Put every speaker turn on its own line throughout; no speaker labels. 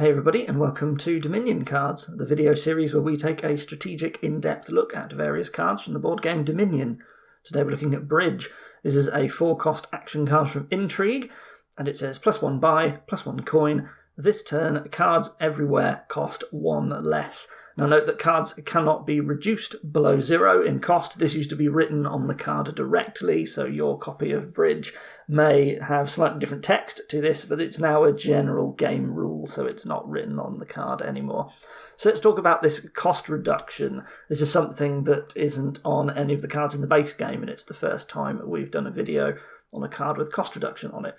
Hey everybody, and welcome to Dominion Cards, the video series where we take a strategic, in-depth look at various cards from the board game Dominion. Today we're looking at Bridge. This is a 4-cost action card from Intrigue, and it says +1 buy, +1 coin. This turn, cards everywhere cost 1 less. Now note that cards cannot be reduced below 0 in cost. This used to be written on the card directly, so your copy of Bridge may have slightly different text to this, but it's now a general game rule, so it's not written on the card anymore. So let's talk about this cost reduction. This is something that isn't on any of the cards in the base game, and it's the first time we've done a video on a card with cost reduction on it.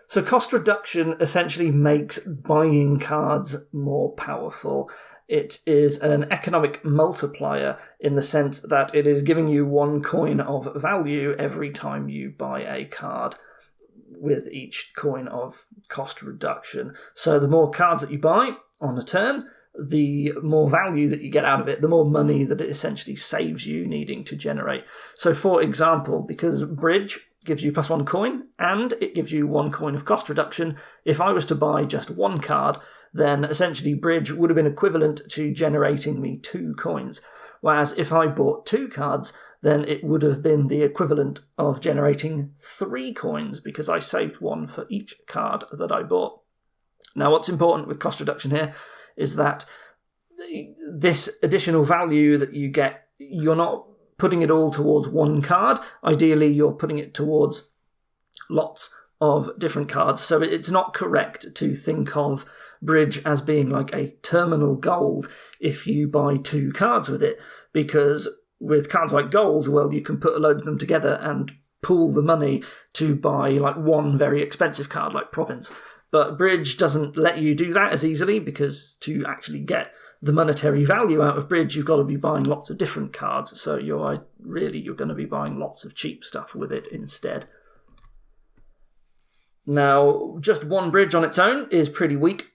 So cost reduction essentially makes buying cards more powerful. It is an economic multiplier in the sense that it is giving you 1 coin of value every time you buy a card with each coin of cost reduction. So the more cards that you buy on a turn, the more value that you get out of it, the more money that it essentially saves you needing to generate. So for example, because Bridge gives you +1 coin and it gives you 1 coin of cost reduction, if I was to buy just 1 card, then essentially Bridge would have been equivalent to generating me 2 coins. Whereas if I bought 2 cards, then it would have been the equivalent of generating 3 coins because I saved 1 for each card that I bought. Now what's important with cost reduction here is that this additional value that you get, you're not putting it all towards 1 card. Ideally, you're putting it towards lots of different cards. So it's not correct to think of Bridge as being like a terminal gold if you buy 2 cards with it, because with cards like gold, well, you can put a load of them together and pool the money to buy like 1 very expensive card like Province. But Bridge doesn't let you do that as easily, because to actually get the monetary value out of Bridge, you've got to be buying lots of different cards. So you're going to be buying lots of cheap stuff with it instead. Now, just 1 Bridge on its own is pretty weak.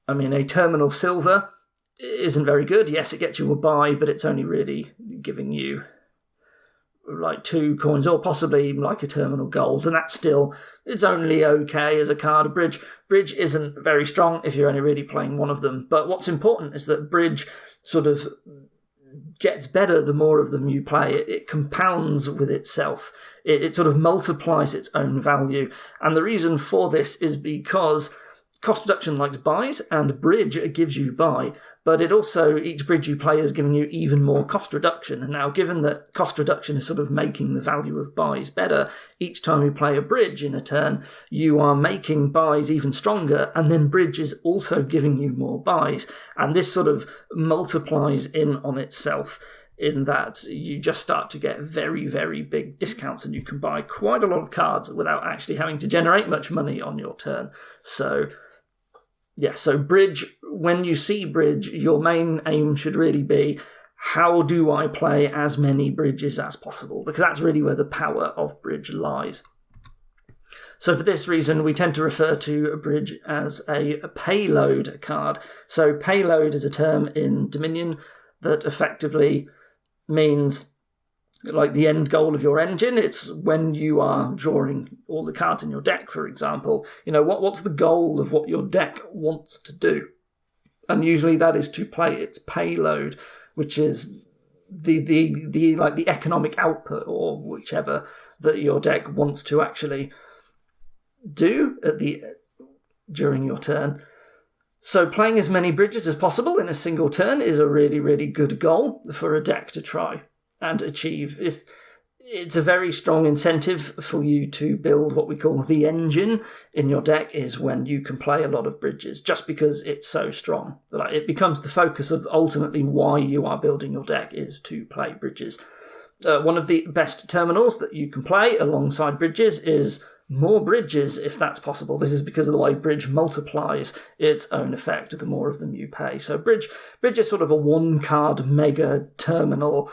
I mean, a terminal silver isn't very good. Yes, it gets you a buy, but it's only really giving you like 2 coins, or possibly like a terminal gold, and that's still, it's only okay as a card. Bridge isn't very strong if you're only really playing 1 of them, but what's important is that Bridge sort of gets better the more of them you play. It compounds with itself. It sort of multiplies its own value, and the reason for this is because cost reduction likes buys, and Bridge gives you buy, but it also, each Bridge you play is giving you even more cost reduction. And now, given that cost reduction is sort of making the value of buys better, each time you play a Bridge in a turn, you are making buys even stronger, and then Bridge is also giving you more buys. And this sort of multiplies in on itself, in that you just start to get very, very big discounts, and you can buy quite a lot of cards without actually having to generate much money on your turn. So yeah, so Bridge, when you see Bridge, your main aim should really be, how do I play as many Bridges as possible? Because that's really where the power of Bridge lies. So for this reason, we tend to refer to a Bridge as a payload card. So payload is a term in Dominion that effectively means like the end goal of your engine. It's when you are drawing all the cards in your deck, for example. You know, what's the goal of what your deck wants to do? And usually that is to play its payload, which is the economic output, or whichever, that your deck wants to actually do during your turn. So playing as many Bridges as possible in a single turn is a really, really good goal for a deck to try and achieve. If it's a very strong incentive for you to build what we call the engine in your deck, is when you can play a lot of Bridges, just because it's so strong that it becomes the focus of ultimately why you are building your deck, is to play Bridges. One of the best terminals that you can play alongside Bridges is more Bridges, if that's possible. This is because of the way Bridge multiplies its own effect the more of them you pay. So Bridge is sort of a 1-card mega terminal,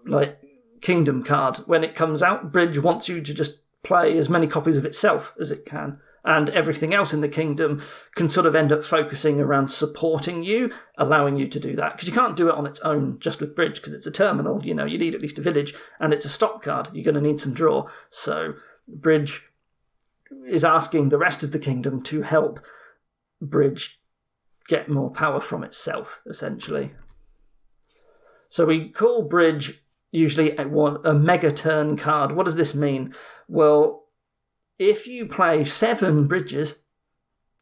like Kingdom card. When it comes out, Bridge wants you to just play as many copies of itself as it can, and everything else in the kingdom can sort of end up focusing around supporting you, allowing you to do that, because you can't do it on its own just with Bridge, because it's a terminal. You know, you need at least a village, and it's a stop card. You're going to need some draw. So Bridge is asking the rest of the kingdom to help bridge get more power from itself, essentially. So we call bridge usually a mega turn card. What does this mean? Well, if you play 7 bridges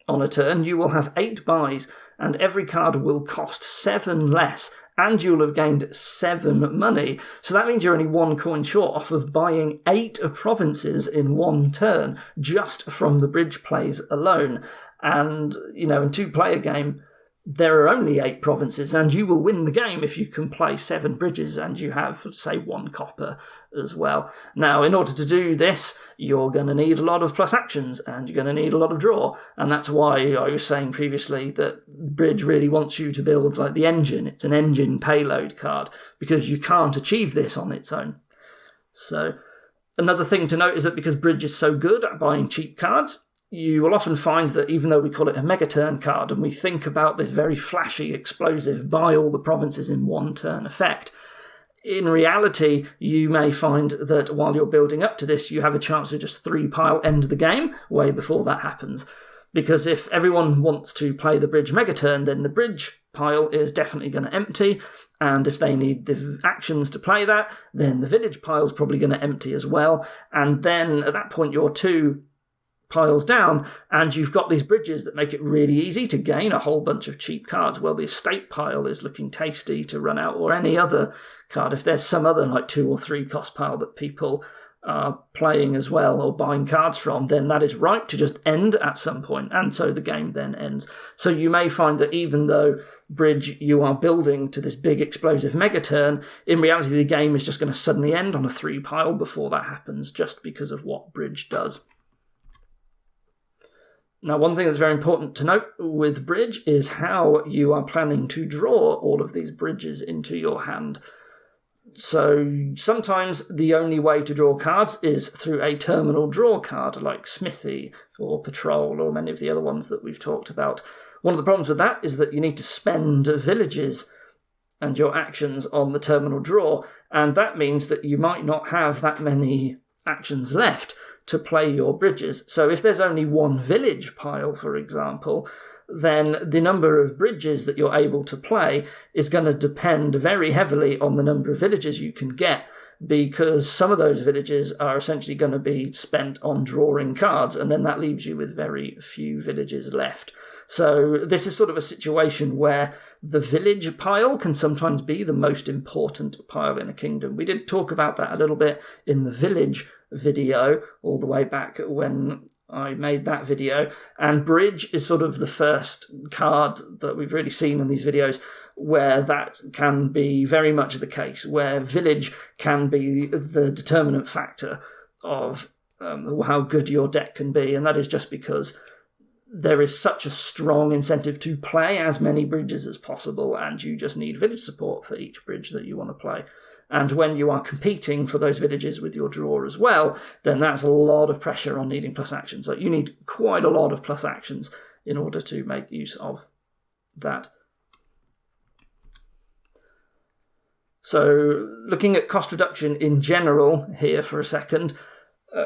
on a turn, you will have 8 buys, and every card will cost 7 less, and you'll have gained 7 money. So that means you're only 1 coin short off of buying 8 provinces in 1 turn, just from the bridge plays alone. And, in 2-player game, there are only 8 provinces, and you will win the game if you can play 7 bridges and you have, say, 1 copper as well. Now, in order to do this, you're going to need a lot of plus actions, and you're going to need a lot of draw, and that's why I was saying previously that bridge really wants you to build like the engine. It's an engine payload card, because you can't achieve this on its own. So, another thing to note is that because bridge is so good at buying cheap cards, you will often find that even though we call it a mega turn card and we think about this very flashy, explosive, buy all the provinces in 1 turn effect, in reality, you may find that while you're building up to this, you have a chance to just 3-pile end the game way before that happens. Because if everyone wants to play the bridge mega turn, then the bridge pile is definitely going to empty, and if they need the actions to play that, then the village pile is probably going to empty as well, and then at that point you're 2 piles down, and you've got these bridges that make it really easy to gain a whole bunch of cheap cards. Well, the estate pile is looking tasty to run out, or any other card. If there's some other like 2 or 3 cost pile that people are playing as well or buying cards from, then that is ripe to just end at some point, and so the game then ends. So you may find that even though bridge you are building to this big explosive mega turn, in reality the game is just going to suddenly end on a 3 pile before that happens, just because of what bridge does. Now, one thing that's very important to note with bridge is how you are planning to draw all of these bridges into your hand. So sometimes the only way to draw cards is through a terminal draw card like Smithy or Patrol or many of the other ones that we've talked about. One of the problems with that is that you need to spend villages and your actions on the terminal draw, and that means that you might not have that many actions left to play your bridges. So if there's only 1 village pile, for example, then the number of bridges that you're able to play is going to depend very heavily on the number of villages you can get, because some of those villages are essentially going to be spent on drawing cards, and then that leaves you with very few villages left. So this is sort of a situation where the village pile can sometimes be the most important pile in a kingdom. We did talk about that a little bit in the village video all the way back when I made that video, and bridge is sort of the first card that we've really seen in these videos where that can be very much the case, where village can be the determinant factor of how good your deck can be, and that is just because there is such a strong incentive to play as many bridges as possible, and you just need village support for each bridge that you want to play. And when you are competing for those villages with your draw as well, then that's a lot of pressure on needing plus actions. Like, you need quite a lot of plus actions in order to make use of that. So, looking at cost reduction in general here for a second,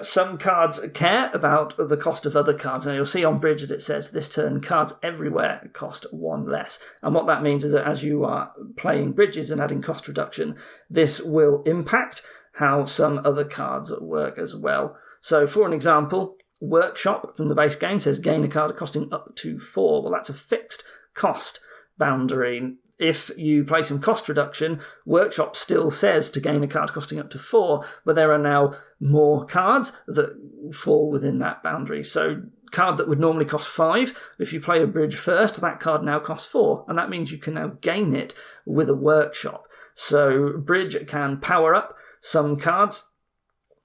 some cards care about the cost of other cards. Now, you'll see on bridge that it says this turn cards everywhere cost 1 less. And what that means is that as you are playing bridges and adding cost reduction, this will impact how some other cards work as well. So, for an example, Workshop from the base game says gain a card costing up to 4. Well, that's a fixed cost boundary. If you play some cost reduction, Workshop still says to gain a card costing up to 4, but there are now more cards that fall within that boundary. So, card that would normally cost 5, if you play a bridge first, that card now costs 4, and that means you can now gain it with a Workshop. So, bridge can power up some cards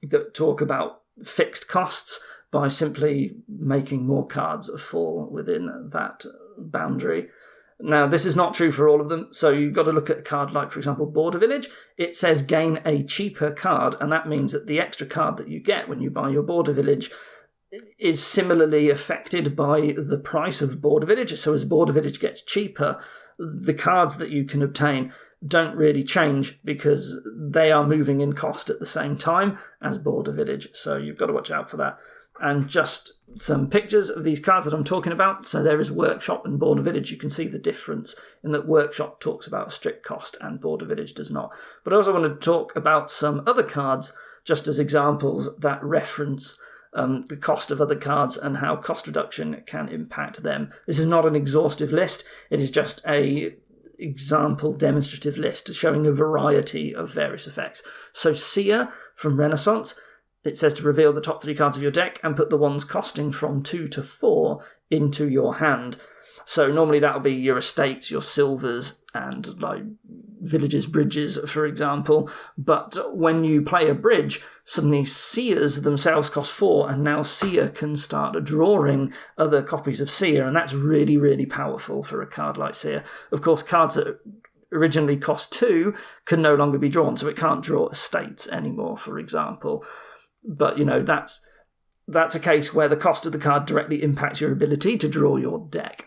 that talk about fixed costs by simply making more cards fall within that boundary. Now, this is not true for all of them, so you've got to look at a card like, for example, Border Village. It says gain a cheaper card, and that means that the extra card that you get when you buy your Border Village is similarly affected by the price of Border Village. So as Border Village gets cheaper, the cards that you can obtain don't really change because they are moving in cost at the same time as Border Village, so you've got to watch out for that. And just some pictures of these cards that I'm talking about. So there is Workshop and Border Village. You can see the difference in that Workshop talks about a strict cost and Border Village does not. But I also want to talk about some other cards just as examples that reference the cost of other cards and how cost reduction can impact them. This is not an exhaustive list. It is just a example demonstrative list showing a variety of various effects. So Seer from Renaissance, it says to reveal the top 3 cards of your deck and put the ones costing from 2 to 4 into your hand. So normally that'll be your estates, your silvers, and like villages, bridges, for example. But when you play a bridge, suddenly Seers themselves cost 4, and now Seer can start drawing other copies of Seer, and that's really, really powerful for a card like Seer. Of course, cards that originally cost 2 can no longer be drawn, so it can't draw estates anymore, for example. But, that's a case where the cost of the card directly impacts your ability to draw your deck.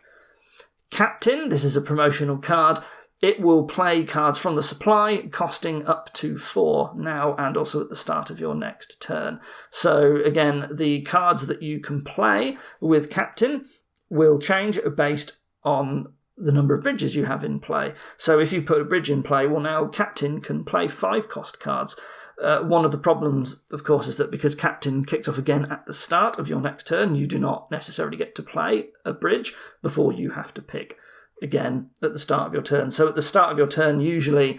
Captain, this is a promotional card. It will play cards from the supply, costing up to 4 now and also at the start of your next turn. So, again, the cards that you can play with Captain will change based on the number of bridges you have in play. So if you put a bridge in play, well, now Captain can play 5-cost cards. One of the problems, of course, is that because Captain kicks off again at the start of your next turn, you do not necessarily get to play a bridge before you have to pick again at the start of your turn. So at the start of your turn, usually,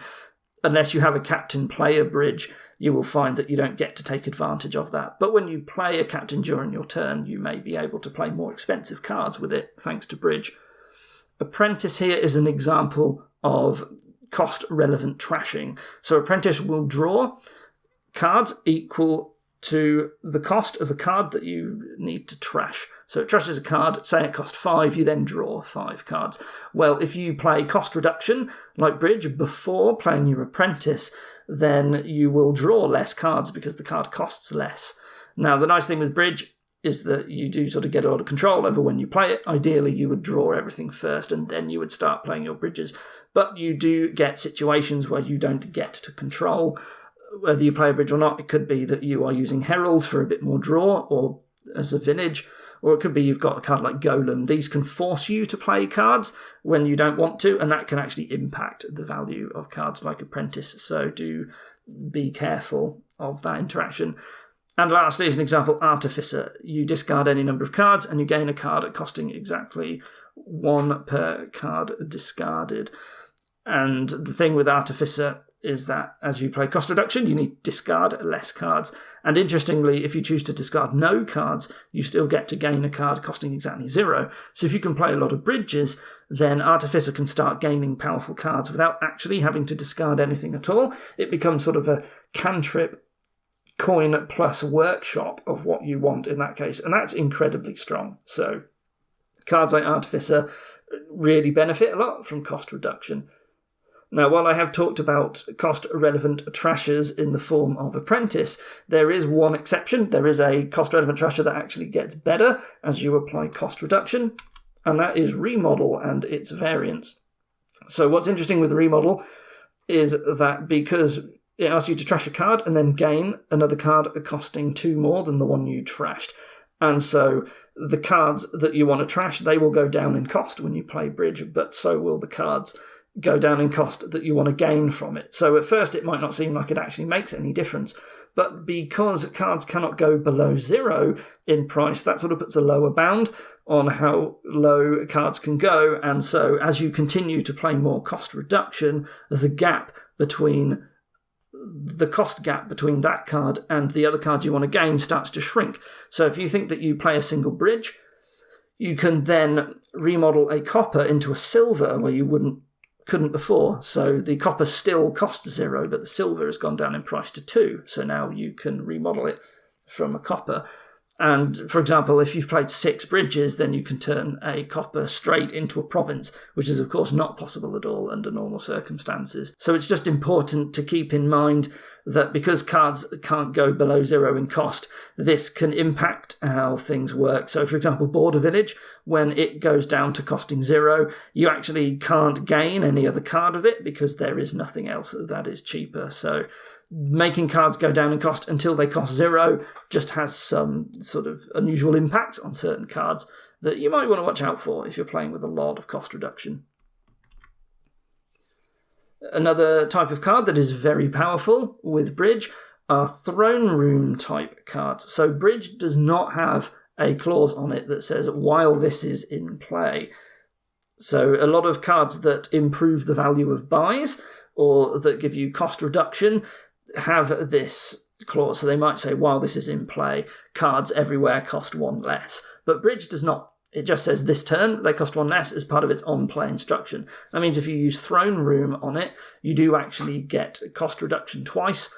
unless you have a Captain play a bridge, you will find that you don't get to take advantage of that. But when you play a Captain during your turn, you may be able to play more expensive cards with it, thanks to bridge. Apprentice here is an example of cost-relevant trashing. So Apprentice will draw cards equal to the cost of a card that you need to trash. So it trashes a card, say it cost 5, you then draw 5 cards. Well, if you play cost reduction, like bridge, before playing your Apprentice, then you will draw less cards because the card costs less. Now, the nice thing with bridge is that you do sort of get a lot of control over when you play it. Ideally, you would draw everything first and then you would start playing your bridges. But you do get situations where you don't get to control whether you play a bridge or not. It could be that you are using Herald for a bit more draw or as a village, or it could be you've got a card like Golem. These can force you to play cards when you don't want to, and that can actually impact the value of cards like Apprentice, so do be careful of that interaction. And lastly, as an example, Artificer. You discard any number of cards and you gain a card costing exactly 1 per card discarded. And the thing with Artificer is that as you play cost reduction, you need to discard less cards. And interestingly, if you choose to discard no cards, you still get to gain a card costing exactly 0. So if you can play a lot of bridges, then Artificer can start gaining powerful cards without actually having to discard anything at all. It becomes sort of a cantrip coin plus workshop of what you want in that case. And that's incredibly strong. So cards like Artificer really benefit a lot from cost reduction. Now, while I have talked about cost-relevant trashers in the form of Apprentice, there is one exception. There is a cost-relevant trasher that actually gets better as you apply cost reduction, and that is Remodel and its variants. So what's interesting with Remodel is that because it asks you to trash a card and then gain another card costing 2 more than the one you trashed. And so the cards that you want to trash, they will go down in cost when you play bridge, but so will the cards go down in cost that you want to gain from it. So at first it might not seem like it actually makes any difference, but because cards cannot go below 0 in price, that sort of puts a lower bound on how low cards can go. And so as you continue to play more cost reduction, the cost gap between that card and the other card you want to gain starts to shrink. So if you think that you play a single bridge, you can then remodel a copper into a silver where you couldn't before. So the copper still costs 0, but the silver has gone down in price to 2. So now you can remodel it from a copper. And for example, if you've played 6 bridges, then you can turn a copper straight into a province, which is of course not possible at all under normal circumstances. So it's just important to keep in mind that because cards can't go below 0 in cost, this can impact how things work. So for example, Border Village, when it goes down to costing 0, you actually can't gain any other card of it because there is nothing else that is cheaper. So making cards go down in cost until they cost 0 just has some sort of unusual impact on certain cards that you might want to watch out for if you're playing with a lot of cost reduction. Another type of card that is very powerful with Bridge are throne room type cards. So Bridge does not have a clause on it that says while this is in play. So a lot of cards that improve the value of buys or that give you cost reduction have this clause. So they might say while this is in play, cards everywhere cost 1 less. But Bridge does not. It just says this turn they cost 1 less as part of its on-play instruction. That means if you use Throne Room on it, you do actually get cost reduction twice,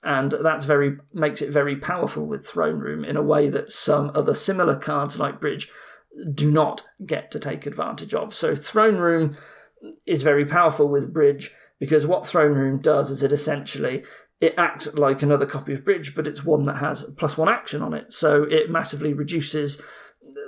and that's makes it very powerful with Throne Room in a way that some other similar cards like Bridge do not get to take advantage of. So Throne Room is very powerful with Bridge because what Throne Room does is it acts like another copy of Bridge, but it's one that has +1 action on it. So it massively reduces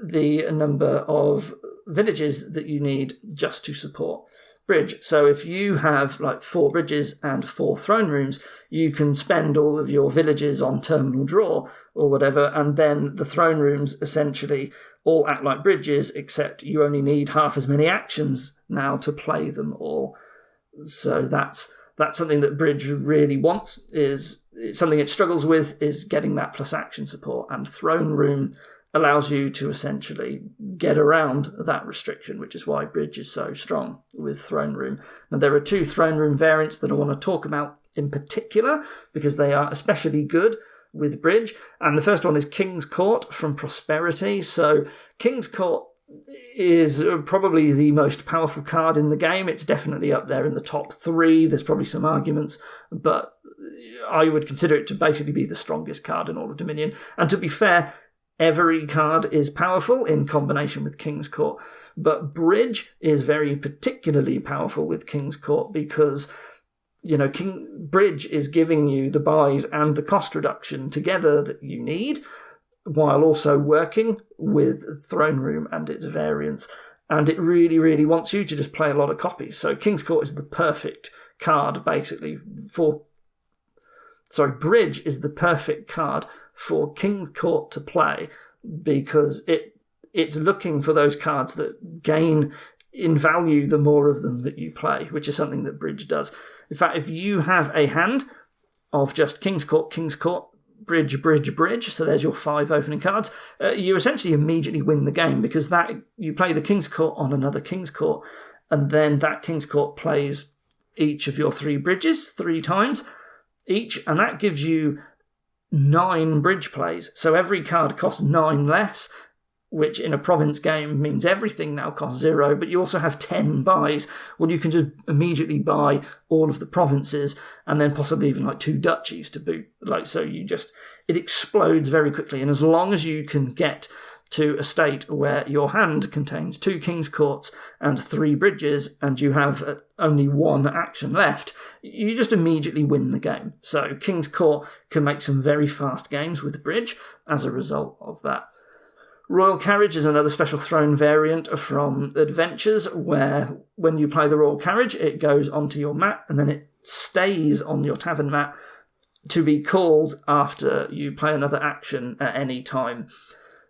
the number of villages that you need just to support Bridge. So if you have like 4 bridges and 4 throne rooms, you can spend all of your villages on terminal draw or whatever, and then the throne rooms essentially all act like bridges, except you only need half as many actions now to play them all. So that's something that Bridge really wants, is something it struggles with, is getting that plus action support, and Throne Room allows you to essentially get around that restriction, which is why Bridge is so strong with Throne Room. Now, there are 2 Throne Room variants that I want to talk about in particular, because they are especially good with Bridge, and the first one is King's Court from Prosperity. So King's Court is probably the most powerful card in the game. It's definitely up there in the top 3. There's probably some arguments, but I would consider it to basically be the strongest card in all of Dominion. And to be fair, every card is powerful in combination with King's Court, but Bridge is very particularly powerful with King's Court because, Bridge is giving you the buys and the cost reduction together that you need, while also working with Throne Room and its variants. And it really, really wants you to just play a lot of copies. So King's Court is the perfect card, basically, Bridge is the perfect card for King's Court to play because it's looking for those cards that gain in value the more of them that you play, which is something that Bridge does. In fact, if you have a hand of just King's Court, Bridge, so there's your 5 opening cards, you essentially immediately win the game because that you play the King's Court on another King's Court, and then that King's Court plays each of your 3 bridges 3 times each, and that gives you 9 bridge plays. So every card costs 9 less, which in a province game means everything now costs 0, but you also have 10 buys. Well, you can just immediately buy all of the provinces and then possibly even like 2 duchies to boot. It explodes very quickly. And as long as you can get to a state where your hand contains 2 King's Courts and 3 bridges and you have only 1 action left, you just immediately win the game. So King's Court can make some very fast games with Bridge as a result of that. Royal Carriage is another special throne variant from Adventures, where when you play the Royal Carriage, it goes onto your mat and then it stays on your tavern mat to be called after you play another action at any time.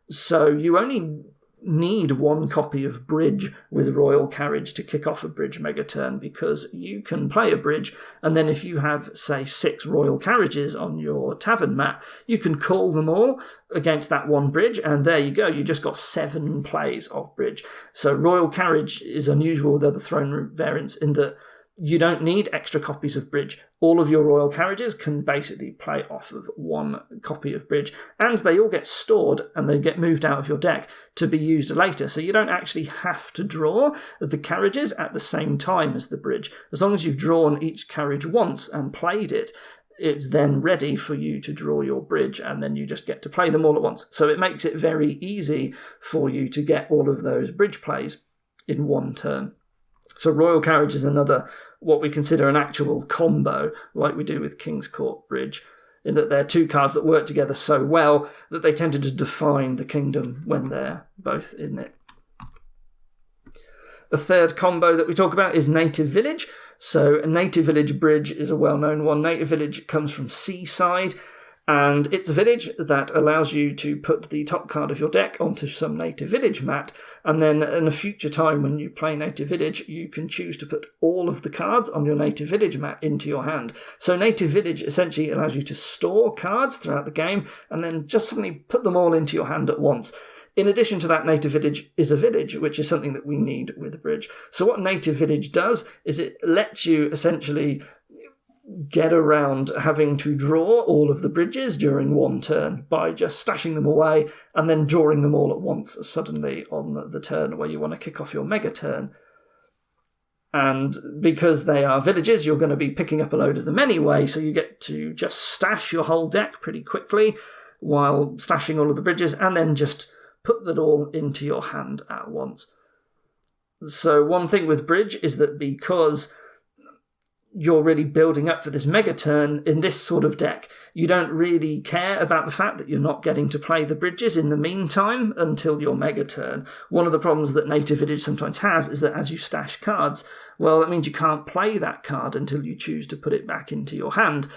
So you only need 1 copy of Bridge with Royal Carriage to kick off a Bridge mega turn, because you can play a Bridge, and then if you have, say, 6 Royal Carriages on your tavern mat, you can call them all against that 1 Bridge, and there you go, you just got 7 plays of Bridge. So Royal Carriage is unusual with other throne room variants in that you don't need extra copies of Bridge. All of your Royal Carriages can basically play off of 1 copy of Bridge, and they all get stored and they get moved out of your deck to be used later. So you don't actually have to draw the carriages at the same time as the Bridge. As long as you've drawn each carriage once and played it, it's then ready for you to draw your Bridge, and then you just get to play them all at once. So it makes it very easy for you to get all of those Bridge plays in 1 turn. So Royal Carriage is another, what we consider an actual combo, like we do with King's Court Bridge, in that they're 2 cards that work together so well that they tend to just define the kingdom when they're both in it. A third combo that we talk about is Native Village. So a Native Village bridge is a well-known one. Native Village comes from Seaside, and it's a village that allows you to put the top card of your deck onto some Native Village mat, and then in a future time when you play Native Village, you can choose to put all of the cards on your Native Village mat into your hand. So Native Village essentially allows you to store cards throughout the game, and then just suddenly put them all into your hand at once. In addition to that, Native Village is a village, which is something that we need with a bridge. So what Native Village does is it lets you essentially get around having to draw all of the bridges during one turn by just stashing them away and then drawing them all at once suddenly on the turn where you want to kick off your mega turn. And because they are villages, you're going to be picking up a load of them anyway, so you get to just stash your whole deck pretty quickly while stashing all of the bridges, and then just put that all into your hand at once. So one thing with bridge is that because you're really building up for this mega turn in this sort of deck, you don't really care about the fact that you're not getting to play the bridges in the meantime until your mega turn. One of the problems that Native Village sometimes has is that as you stash cards, well, it means you can't play that card until you choose to put it back into your hand.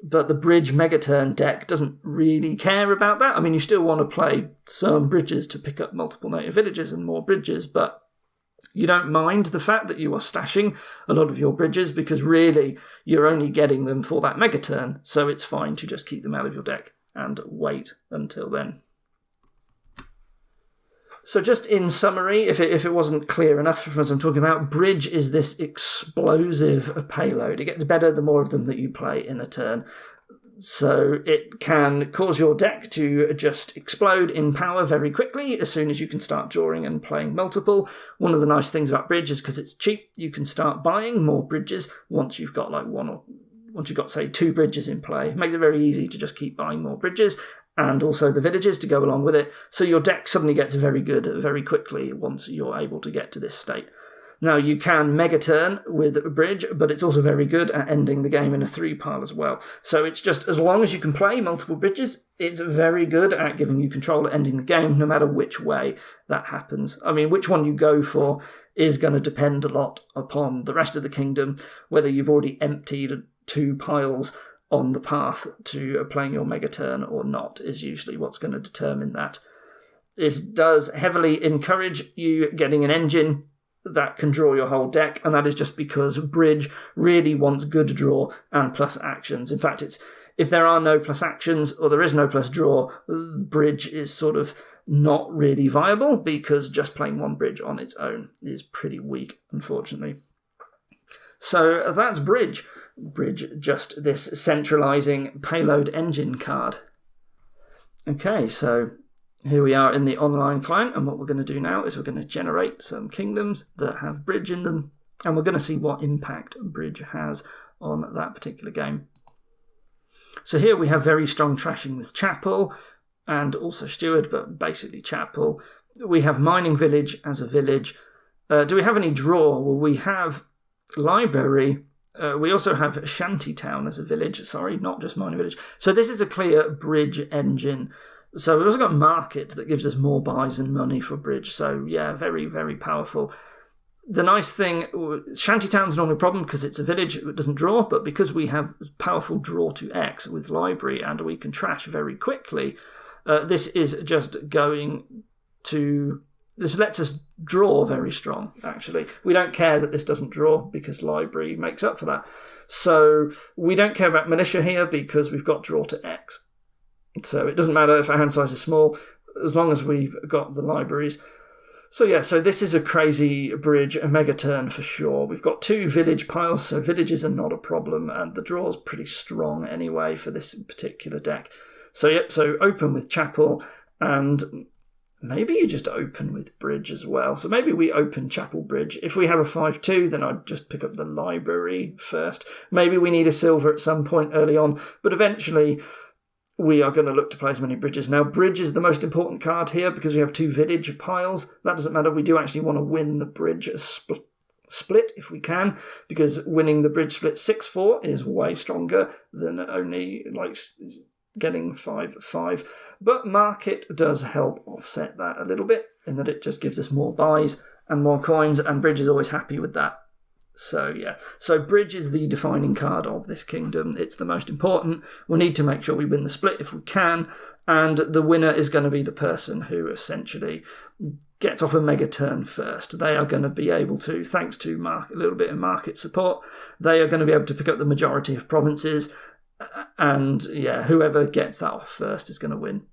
But the bridge mega turn deck doesn't really care about that. I mean, you still want to play some bridges to pick up multiple Native Villages and more bridges, but you don't mind the fact that you are stashing a lot of your bridges because really you're only getting them for that mega turn, so it's fine to just keep them out of your deck and wait until then. So just in summary, if it wasn't clear enough as I'm talking about, bridge is this explosive payload. It gets better the more of them that you play in a turn. So it can cause your deck to just explode in power very quickly as soon as you can start drawing and playing multiple. One of the nice things about bridge is because it's cheap, you can start buying more bridges once you've got say 2 bridges in play. It makes it very easy to just keep buying more bridges and also the villages to go along with it. So your deck suddenly gets very good very quickly once you're able to get to this state. Now, you can mega turn with a bridge, but it's also very good at ending the game in a 3 pile as well. So it's just, as long as you can play multiple bridges, it's very good at giving you control at ending the game, no matter which way that happens. I mean, which one you go for is going to depend a lot upon the rest of the kingdom, whether you've already emptied 2 piles on the path to playing your mega turn or not, is usually what's going to determine that. This does heavily encourage you getting an engine that can draw your whole deck, and that is just because bridge really wants good draw and plus actions. In fact, if there are no plus actions or there is no plus draw, bridge is sort of not really viable because just playing one bridge on its own is pretty weak, unfortunately. So that's bridge. Bridge, just this centralizing payload engine card. Okay, so here we are in the online client, and what we're going to do now is we're going to generate some kingdoms that have bridge in them, and we're going to see what impact bridge has on that particular game. So here we have very strong trashing with Chapel, and also Steward, but basically Chapel. We have Mining Village as a village. Do we have any draw? Well, we have Library. We also have Shantytown as a village. Sorry, not just Mining Village. So this is a clear bridge engine. So we've also got Market that gives us more buys and money for bridge. So yeah, very, very powerful. The nice thing, Shantytown's normally a problem because it's a village, it doesn't draw, but because we have powerful draw to X with Library and we can trash very quickly, this is just going to... This lets us draw very strong, actually. We don't care that this doesn't draw because Library makes up for that. So we don't care about Militia here because we've got draw to X. So it doesn't matter if our hand size is small, as long as we've got the libraries. So yeah, so this is a crazy bridge, a mega turn for sure. We've got 2 village piles, so villages are not a problem, and the draw's pretty strong anyway for this particular deck. So yep, so open with Chapel, and maybe you just open with bridge as well. So maybe we open Chapel Bridge. If we have a 5-2, then I'd just pick up the library first. Maybe we need a silver at some point early on, but eventually we are going to look to play as many bridges. Now, bridge is the most important card here because we have 2 village piles. That doesn't matter. We do actually want to win the bridge split if we can, because winning the bridge split 6-4 is way stronger than only getting 5-5. But Market does help offset that a little bit in that it just gives us more buys and more coins, and Bridge is always happy with that. So yeah, so Bridge is the defining card of this kingdom. It's the most important. We need to make sure we win the split if we can, and the winner is going to be the person who essentially gets off a mega turn first. They are going to be able to, thanks to a little bit of market support, they are going to be able to pick up the majority of provinces, and yeah, whoever gets that off first is going to win.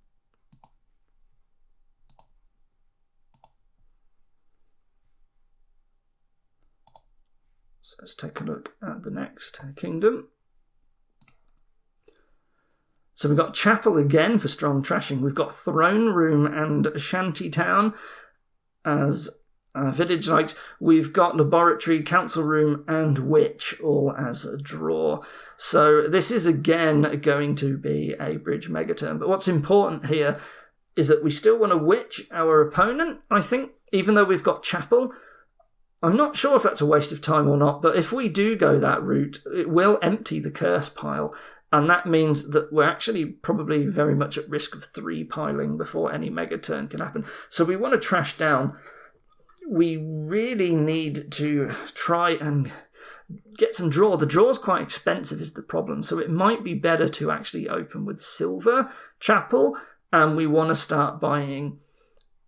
So let's take a look at the next kingdom. So we've got Chapel again for strong trashing. We've got Throne Room and Shantytown as village likes. We've got Laboratory, Council Room and Witch all as a draw. So this is again going to be a Bridge megaturn. But what's important here is that we still want to Witch our opponent, I think, even though we've got Chapel. I'm not sure if that's a waste of time or not, but if we do go that route, it will empty the curse pile, and that means that we're actually probably very much at risk of 3 piling before any mega turn can happen. So we want to trash down. We really need to try and get some draw. The draw's quite expensive is the problem, so it might be better to actually open with Silver Chapel, and we want to start buying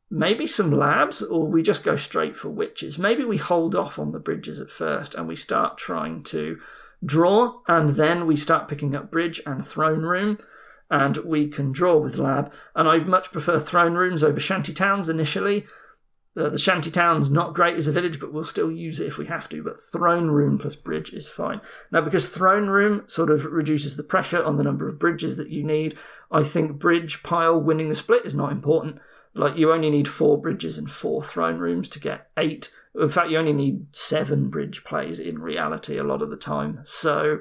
maybe some labs, or we just go straight for witches. Maybe we hold off on the bridges at first and we start trying to draw, and then we start picking up Bridge and Throne Room, and we can draw with lab. And I much prefer Throne Rooms over Shantytowns initially. The Shantytown's not great as a village, but we'll still use it if we have to. But Throne Room plus Bridge is fine. Now, because Throne Room sort of reduces the pressure on the number of bridges that you need, I think Bridge pile winning the split is not important. Like, you only need 4 bridges and 4 Throne Rooms to get 8. In fact, you only need 7 bridge plays in reality a lot of the time. So,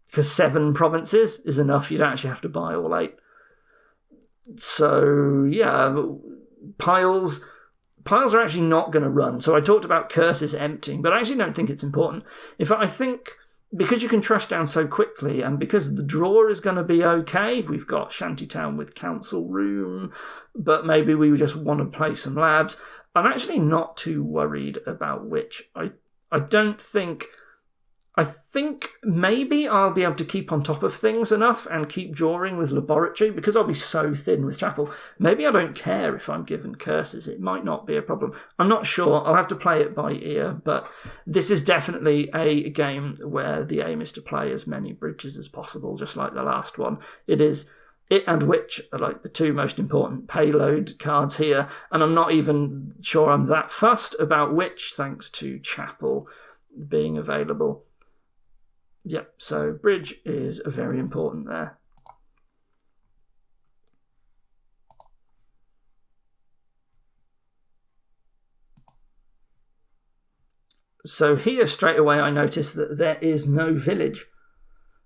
because 7 provinces is enough, you don't actually have to buy all 8. So, yeah, piles are actually not going to run. So I talked about curses emptying, but I actually don't think it's important. In fact, I think because you can trash down so quickly, and because the draw is going to be okay, we've got Shantytown with Council Room, but maybe we just want to play some labs. I'm actually not too worried about Witch. I think maybe I'll be able to keep on top of things enough and keep drawing with Laboratory, because I'll be so thin with Chapel. Maybe I don't care if I'm given curses. It might not be a problem. I'm not sure. I'll have to play it by ear, but this is definitely a game where the aim is to play as many bridges as possible, just like the last one. It and Witch are like the 2 most important payload cards here, and I'm not even sure I'm that fussed about Witch, thanks to Chapel being available. Yep, so Bridge is very important there. So here, straight away, I notice that there is no village.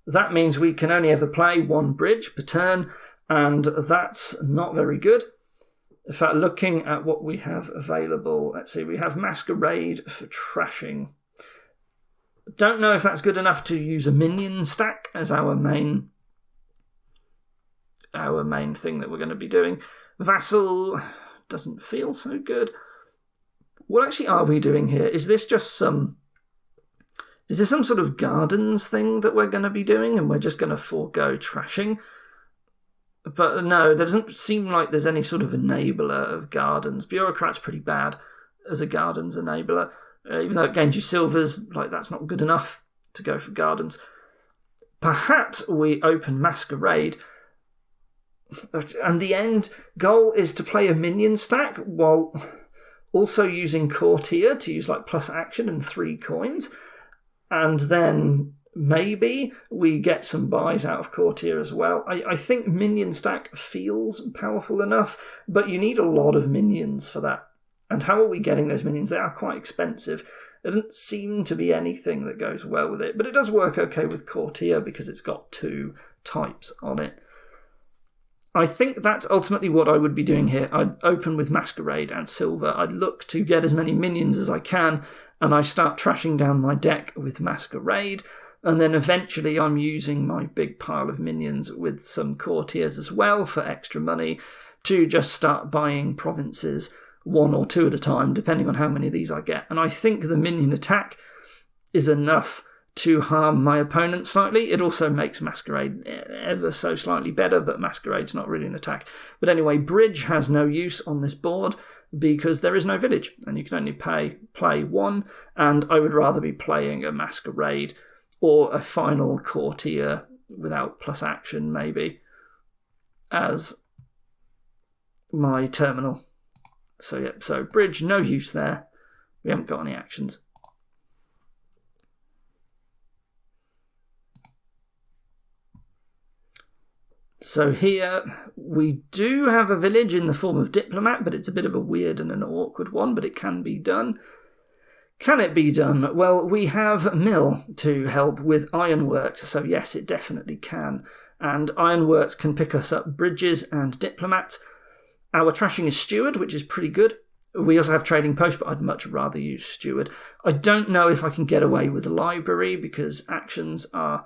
That means we can only ever play 1 bridge per turn, and that's not very good. In fact, looking at what we have available, let's see, we have Masquerade for trashing. Don't know if that's good enough to use a minion stack as our main thing that we're going to be doing. Vassal doesn't feel so good. What actually are we doing here? Is this some sort of gardens thing that we're going to be doing, and we're just going to forego trashing? But no, there doesn't seem like there's any sort of enabler of gardens. Bureaucrat's pretty bad as a gardens enabler. Even though it gains you silvers, like, that's not good enough to go for gardens. Perhaps we open Masquerade, and the end goal is to play a minion stack while also using Courtier to use like plus action and 3 coins, and then maybe we get some buys out of Courtier as well. I think minion stack feels powerful enough, but you need a lot of minions for that. And how are we getting those minions? They are quite expensive. There doesn't seem to be anything that goes well with it, but it does work okay with Courtier because it's got 2 types on it. I think that's ultimately what I would be doing here. I'd open with Masquerade and Silver. I'd look to get as many minions as I can, and I start trashing down my deck with Masquerade, and then eventually I'm using my big pile of minions with some Courtiers as well for extra money to just start buying provinces one or two at a time, depending on how many of these I get. And I think the minion attack is enough to harm my opponent slightly. It also makes Masquerade ever so slightly better, but Masquerade's not really an attack. But anyway, Bridge has no use on this board because there is no village, and you can only play one, and I would rather be playing a Masquerade or a final courtier without plus action, maybe, as my terminal. So yeah, so Bridge, no use there. We haven't got any actions. So here we do have a village in the form of Diplomat, but it's a bit of a weird and an awkward one, but it can be done. Can it be done? Well, we have Mill to help with Ironworks, so yes, it definitely can. And Ironworks can pick us up bridges and diplomats. Our trashing is Steward, which is pretty good. We also have Trading Post, but I'd much rather use Steward. I don't know if I can get away with Library because actions are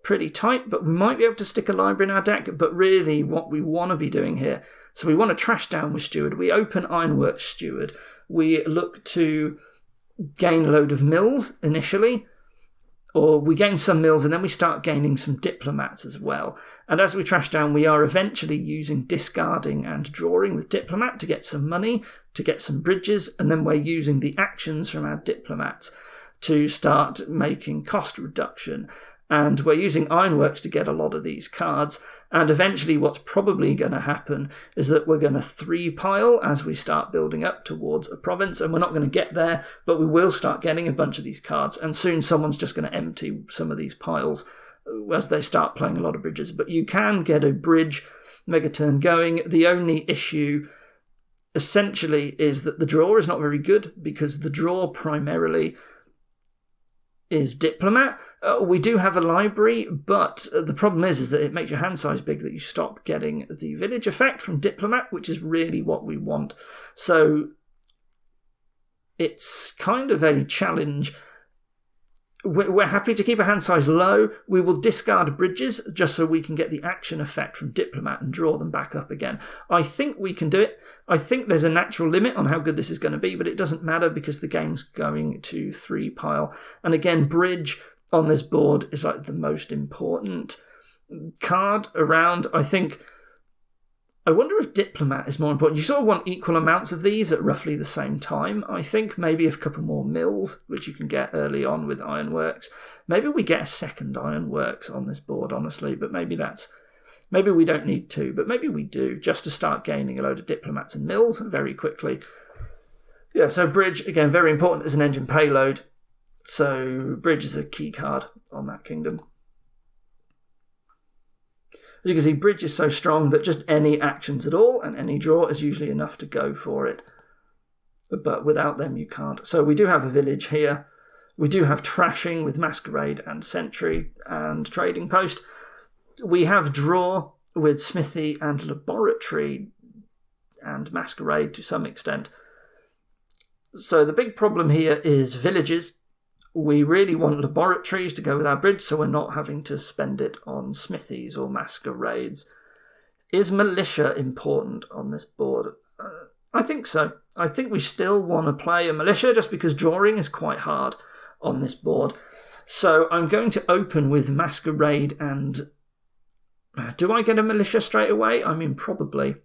pretty tight, but we might be able to stick a library in our deck. But really what we want to be doing here, so we want to trash down with Steward. We open Ironworks Steward. We look to gain a load of mills initially, or we gain some mills and then we start gaining some diplomats as well. And as we trash down, we are eventually using discarding and drawing with diplomat to get some money, to get some bridges, and then we're using the actions from our diplomats to start making cost reduction. And we're using Ironworks to get a lot of these cards. And eventually what's probably going to happen is that we're going to 3-pile as we start building up towards a province. And we're not going to get there, but we will start getting a bunch of these cards. And soon someone's just going to empty some of these piles as they start playing a lot of bridges. But you can get a bridge mega turn going. The only issue essentially is that the draw is not very good because the draw primarily is Diplomat. We do have a library, but the problem is that it makes your hand size big, that you stop getting the village effect from Diplomat, which is really what we want. So it's kind of a challenge. We're happy to keep a hand size low. We will discard bridges just so we can get the action effect from Diplomat and draw them back up again. I think we can do it. I think there's a natural limit on how good this is going to be, but it doesn't matter because the game's going to 3-pile. And again, bridge on this board is like the most important card around. I wonder if Diplomat is more important. You sort of want equal amounts of these at roughly the same time. I think maybe a couple more mills, which you can get early on with Ironworks. Maybe we get a second Ironworks on this board, honestly, but maybe we don't need to, but maybe we do, just to start gaining a load of diplomats and mills very quickly. Yeah, so bridge, again, very important as an engine payload. So bridge is a key card on that kingdom. As you can see, bridge is so strong that just any actions at all and any draw is usually enough to go for it. But without them, you can't. So we do have a village here. We do have trashing with Masquerade and Sentry and Trading Post. We have draw with Smithy and Laboratory and Masquerade to some extent. So the big problem here is villages. We really want laboratories to go with our bridge, so we're not having to spend it on smithies or masquerades. Is militia important on this board? I think so. I think we still want to play a militia just because drawing is quite hard on this board. So I'm going to open with masquerade and... Do I get a militia straight away? I mean, probably.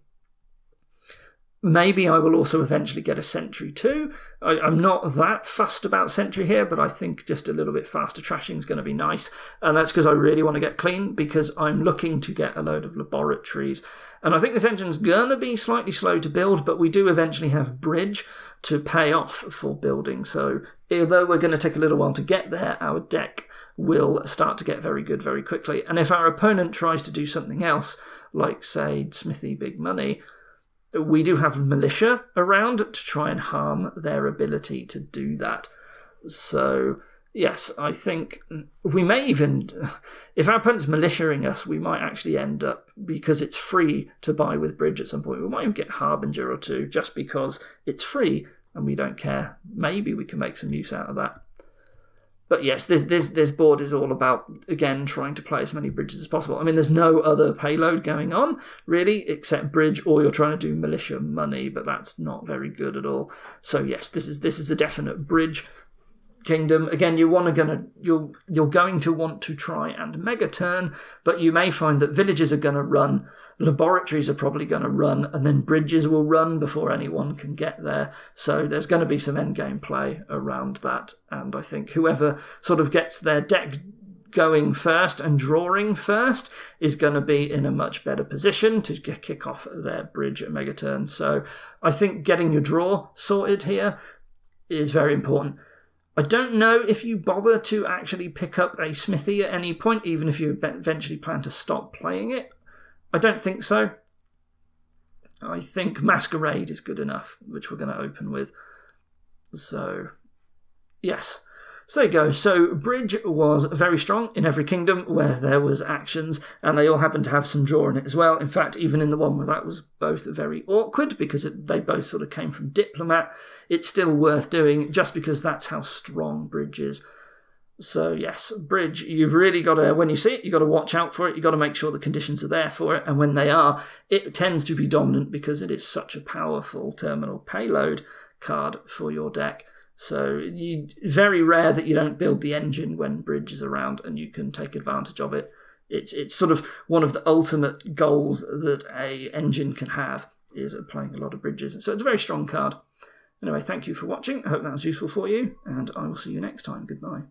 Maybe I will also eventually get a sentry too. I'm not that fussed about sentry here, but I think just a little bit faster trashing is going to be nice. And that's because I really want to get clean, because I'm looking to get a load of laboratories. And I think this engine's going to be slightly slow to build, but we do eventually have bridge to pay off for building. So although we're going to take a little while to get there, our deck will start to get very good very quickly. And if our opponent tries to do something else, like, say, Smithy Big Money, we do have militia around to try and harm their ability to do that. So, yes, I think we may even... If our opponent's militiaing us, we might actually end up, because it's free to buy with bridge at some point, we might even get Harbinger or two just because it's free and we don't care. Maybe we can make some use out of that. But yes, this board is all about, again, trying to play as many bridges as possible. I mean, there's no other payload going on, really, except bridge, or you're trying to do militia money, but that's not very good at all. So yes, this is a definite bridge kingdom. Again, you're going to want to try and mega turn, but you may find that villages are going to run, laboratories are probably going to run, and then bridges will run before anyone can get there. So there's going to be some endgame play around that, and I think whoever sort of gets their deck going first and drawing first is going to be in a much better position to kick off their bridge mega turn. So I think getting your draw sorted here is very important. I don't know if you bother to actually pick up a smithy at any point, even if you eventually plan to stop playing it. I don't think so. I think Masquerade is good enough, which we're going to open with. So, yes. So there you go. So Bridge was very strong in every kingdom where there was actions, and they all happened to have some draw in it as well. In fact, even in the one where that was both very awkward, because they both sort of came from Diplomat, it's still worth doing just because that's how strong Bridge is. So yes, Bridge, you've really got to, when you see it, you've got to watch out for it. You've got to make sure the conditions are there for it, and when they are, it tends to be dominant because it is such a powerful terminal payload card for your deck. So very rare that you don't build the engine when Bridge is around and you can take advantage of it. It's sort of one of the ultimate goals that a engine can have, is playing a lot of bridges. So it's a very strong card. Anyway, thank you for watching. I hope that was useful for you, and I will see you next time. Goodbye.